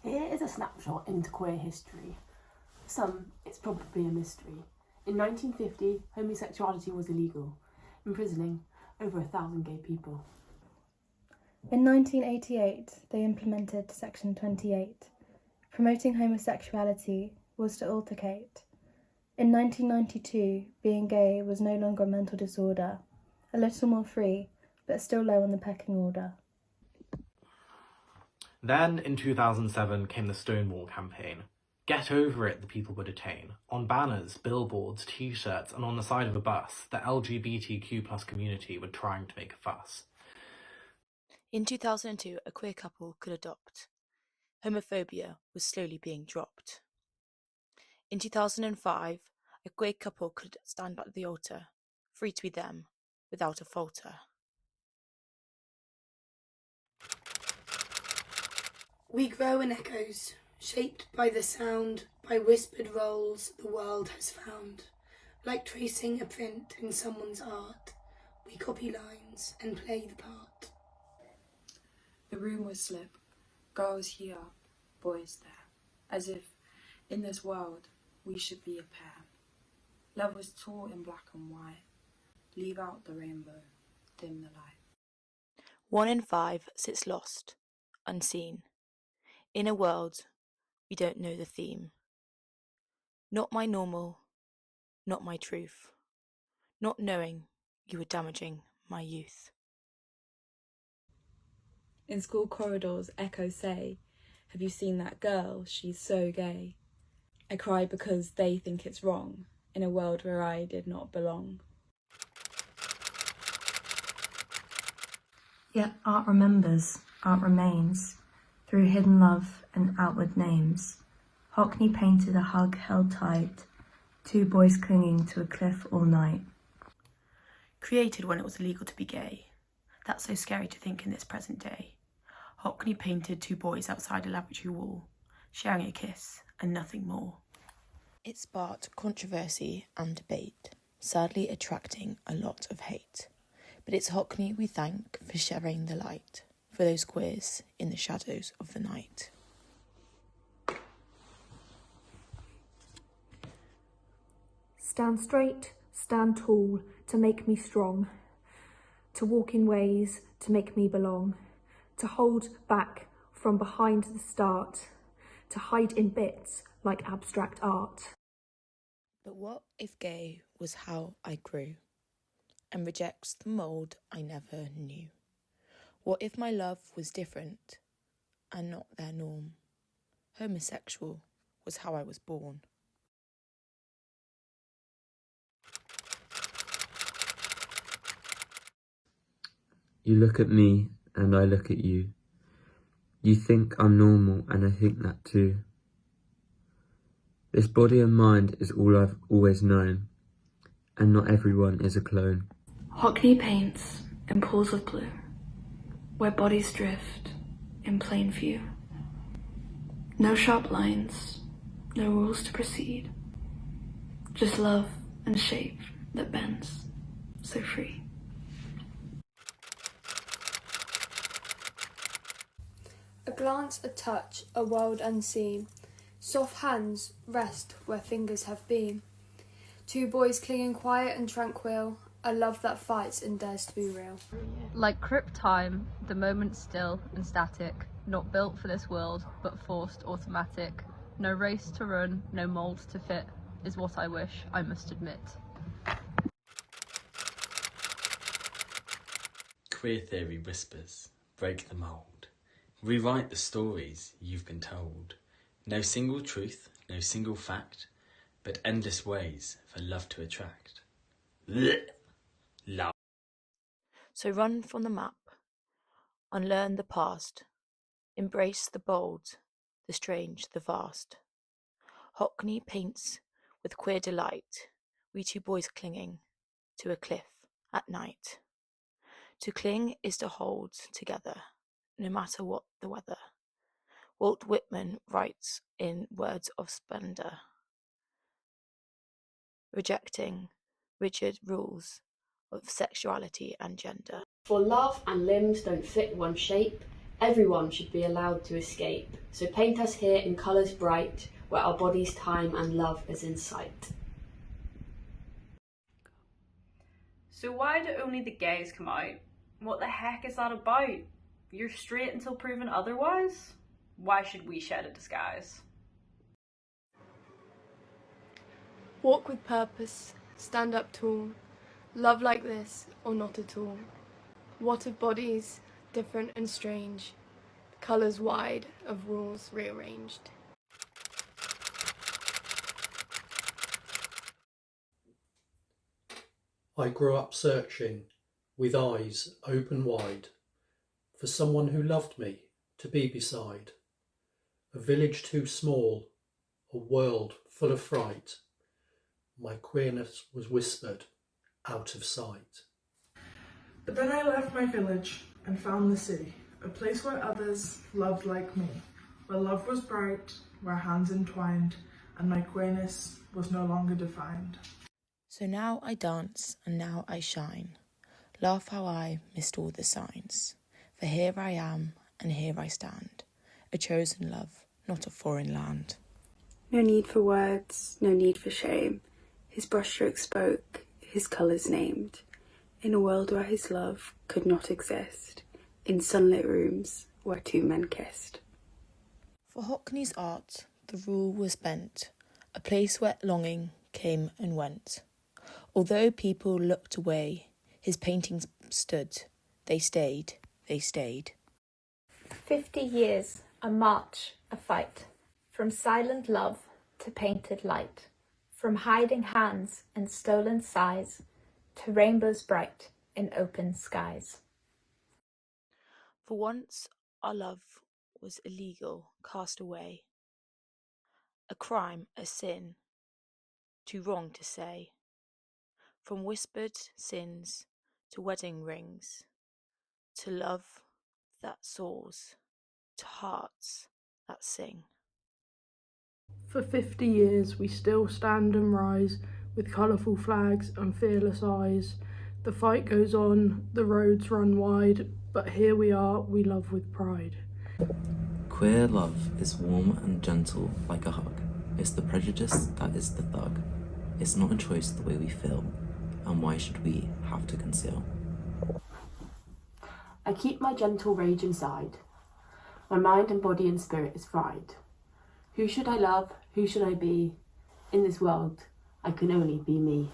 Here is a snapshot into queer history. For some, it's probably a mystery. In 1950, homosexuality was illegal, imprisoning over 1,000 gay people. In 1988, they implemented Section 28. Promoting homosexuality was to altercate. In 1992, being gay was no longer a mental disorder, a little more free, but still low on the pecking order. Then, in 2007, came the Stonewall campaign. Get over it, the people would attain. On banners, billboards, t-shirts, and on the side of a bus, the LGBTQ+ community were trying to make a fuss. In 2002, a queer couple could adopt. Homophobia was slowly being dropped. In 2005, a queer couple could stand at the altar, free to be them, without a falter. We grow in echoes, shaped by the sound, by whispered roles the world has found. Like tracing a print in someone's art, we copy lines and play the part. The room would slip, girls here, boys there, as if, in this world, we should be a pair. Love was taught in black and white, leave out the rainbow, dim the light. 1 in 5 sits lost, unseen, in a world we don't know the theme. Not my normal, not my truth, not knowing you were damaging my youth. In school corridors, echoes say, have you seen that girl? She's so gay. I cry because they think it's wrong, in a world where I did not belong. Yet art remembers, art remains, through hidden love and outward names. Hockney painted a hug held tight, 2 boys clinging to a cliff all night. Created when it was illegal to be gay. That's so scary to think in this present day. Hockney painted 2 boys outside a lavatory wall, sharing a kiss and nothing more. It sparked controversy and debate, sadly attracting a lot of hate. But it's Hockney we thank for sharing the light, for those queers in the shadows of the night. Stand straight, stand tall, to make me strong. To walk in ways, to make me belong. To hold back from behind the start. To hide in bits like abstract art. But what if gay was how I grew, and rejects the mould I never knew? What if my love was different, and not their norm? Homosexual was how I was born. You look at me and I look at you. You think I'm normal and I think that too. This body and mind is all I've always known, and not everyone is a clone. Hockney paints in pools of blue, where bodies drift in plain view. No sharp lines, no rules to proceed, just love and shape that bends, so free. A glance, a touch, a world unseen. Soft hands rest where fingers have been. 2 boys clinging quiet and tranquil, a love that fights and dares to be real. Like crypt time, the moment still and static, not built for this world, but forced automatic. No race to run, no mould to fit, is what I wish I must admit. Queer theory whispers, break the mould. Rewrite the stories you've been told. No single truth, no single fact, but endless ways for love to attract. Love. So run from the map, unlearn the past, embrace the bold, the strange, the vast. Hockney paints with queer delight, we 2 boys clinging to a cliff at night. To cling is to hold together, no matter what the weather. Walt Whitman writes in Words of Splendor, rejecting rigid rules of sexuality and gender. For love and limbs don't fit one shape, Everyone should be allowed to escape, so paint us here in colours bright, where our bodies, time and love is in sight. So why do only the gays come out? What the heck is that about? You're straight until proven otherwise? Why should we shed a disguise? Walk with purpose, stand up tall, love like this or not at all. What of bodies, different and strange, colours wide of rules rearranged. I grew up searching, with eyes open wide, for someone who loved me to be beside. A village too small, a world full of fright. My queerness was whispered out of sight. But then I left my village and found the city, a place where others loved like me, where love was bright, where hands entwined, and my queerness was no longer defined. So now I dance and now I shine. Laugh how I missed all the signs. For here I am and here I stand. A chosen love, not a foreign land. No need for words, no need for shame. His brushstroke spoke, his colours named. In a world where his love could not exist. In sunlit rooms where two men kissed. For Hockney's art, the rule was bent. A place where longing came and went. Although people looked away, his paintings stood. They stayed, they stayed. 50 years, a march, a fight. From silent love to painted light. From hiding hands and stolen sighs to rainbows bright in open skies. For once our love was illegal, cast away. A crime, a sin, too wrong to say. From whispered sins to wedding rings, to love that soars, to hearts that sing. For 50 years we still stand and rise, with colourful flags and fearless eyes. The fight goes on, the roads run wide, but here we are, we love with pride. Queer love is warm and gentle like a hug. It's the prejudice that is the thug. It's not a choice the way we feel, and why should we have to conceal? I keep my gentle rage inside. My mind and body and spirit is fried. Who should I love? Who should I be? In this world, I can only be me.